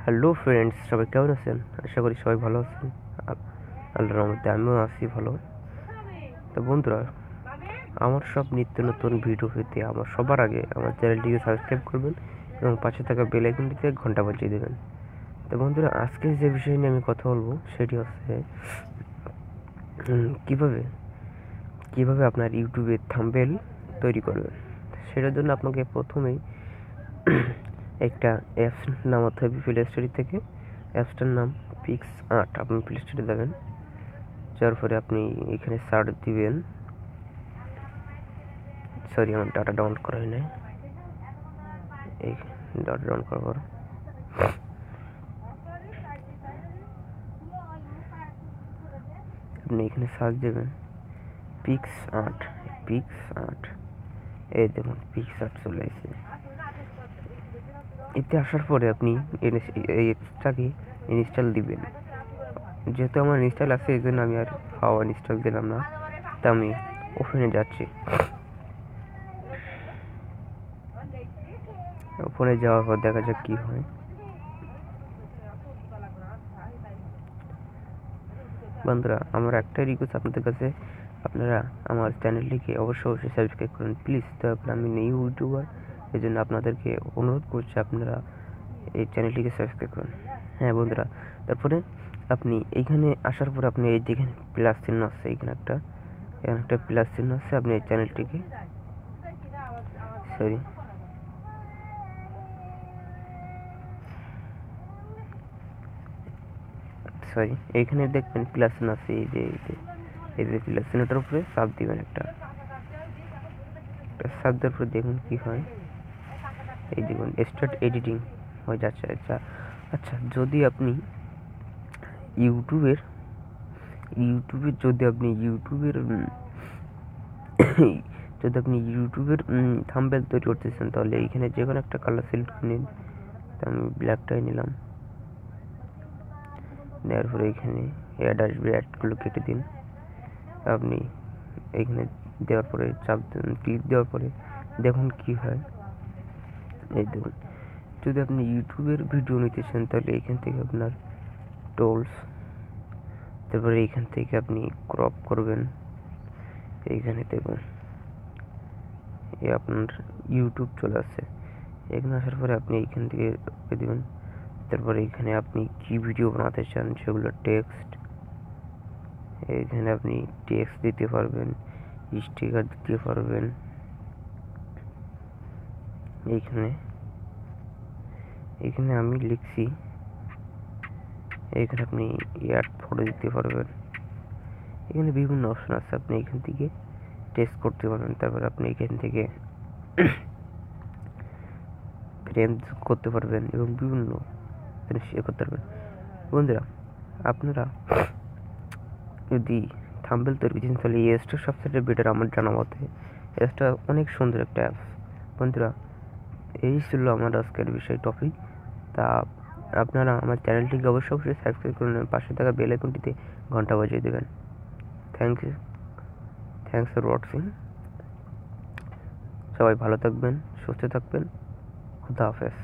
Hello friends, সবাই কেমন আছেন? আশা করি সবাই ভালো আছেন। আল্লাহর রহমতে আমিও আছি ভালো। তো বন্ধুরা, আমার সব নিত্য নতুন ভিডিও পেতে আমার সবার আগে আমার চ্যানেলটিকে সাবস্ক্রাইব করবেন এবং পাশে থাকা বেল আইকনটিতে ঘন্টা বাজিয়ে দেবেন। তো বন্ধুরা, আজকে যে বিষয় নিয়ে আমি কথা বলবো সেটি হচ্ছে কিভাবে কিভাবে আপনার ইউটিউবে থাম্বনেল তৈরি করবেন। সেটার জন্য আপনাকে প্রথমেই একটা অ্যাপস নামাতে হবে প্লে স্টোর থেকে। অ্যাপসটার নাম পিক্স 8। আপনি প্লে স্টোরে যাবেন, যাওয়ার পরে আপনি এখানে সার্চ দিবেন। সরি, আমার ডাটা ডাউনলোড করা হয় নাই। এই ডাটা ডাউনলোড করার পর আপনি এখানে সার্চ দেবেন পিক্স 8। পিক্স 8, এই দেখুন পিক্স 8 চলে আসছে। এতে আসার পরে আপনি এই অ্যাপসটাকে ইনস্টল দিবেন। যেহেতু আমার ইনস্টল আছে এই জন্য আমি আর ইনস্টল দিলাম না, তা আমি ওপেনে যাচ্ছি। ওপেনে যাওয়ার পর দেখা যাক কি হয়। বন্ধুরা, আমার একটাই রিকোয়েস্ট আপনাদের কাছে, আপনারা আমার চ্যানেলটিকে অবশ্যই সাবস্ক্রাইব করুন প্লিজ। তারপর আমি নিউ ইউটিউবার, এই জন্য আপনাদেরকে অনুরোধ করছি আপনারা এই চ্যানেলটিকে সাবস্ক্রাইব করুন। হ্যাঁ বন্ধুরা, তারপরে আপনি এইখানে আসার পর আপনি এই দেখেন প্লাস চিহ্ন আছে, এখানে একটা প্লাস চিহ্ন আছে। আপনি এই চ্যানেলটিকে সরি এইখানে দেখবেন প্লাস চিহ্ন আছে, এই যে প্লাস চিহ্নটার উপরে চাপ দিবেন। একটা চাপ দেওয়ার পরে দেখুন কি হয়। এই দেখুন স্টার্ট এডিটিং হয়ে যাচ্ছে। আচ্ছা, যদি আপনি ইউটিউবের থাম্বনেল তৈরি করতেছেন, তাহলে এইখানে যে কোনো একটা কালার সিলেক্ট করে নিন। তো আমি ব্ল্যাকটাই নিলাম। নেওয়ার পরে এখানে অ্যাডগুলো কেটে দিন। আপনি এখানে দেওয়ার পরে চাপ ক্লিক দেওয়ার পরে দেখুন কি হয়। এই দেখুন, যদি আপনি ইউটিউবের ভিডিও নিতে চান তাহলে এখান থেকে আপনার টোলস, তারপরে এইখান থেকে আপনি ক্রপ করবেন। এইখানে দেখুন আপনার ইউটিউব চলে আসছে। এখানে আসার পরে আপনি এইখান থেকে দেবেন। তারপরে এখানে আপনি কি ভিডিও বানাতে চান সেগুলো টেক্সট, এখানে আপনি টেক্সট দিতে পারবেন, স্টিকার দিতে পারবেন। এখানে আমি লিখছি, এখানে আপনি অ্যাড ফটো দিতে পারবেন। এখানে বিভিন্ন অপশন আছে, আপনি এখান থেকে টেক্সট করতে পারবেন। তারপর আপনি এখান থেকে ফ্রেম করতে পারবেন এবং বিভিন্ন জিনিস করতে পারবেন। বন্ধুরা, আপনারা যদি থাম্বনেল তৈরি করছেন তাহলে এই অ্যাপসটা সবথেকে বেটার আমার জানা মতে। অ্যাপসটা অনেক সুন্দর একটা অ্যাপস। বন্ধুরা, এই ছিল আমার আজকের বিষয় টপিক। তা আপনারা আমার চ্যানেলটিকে অবশ্যই সাবস্ক্রাইব করুন, পাশে থাকা বেল আইকনটিতে ঘন্টা বাজিয়ে দেবেন। Thanks for watching. সবাই ভালো থাকবেন, সুস্থ থাকবেন। খুদা হাফেজ।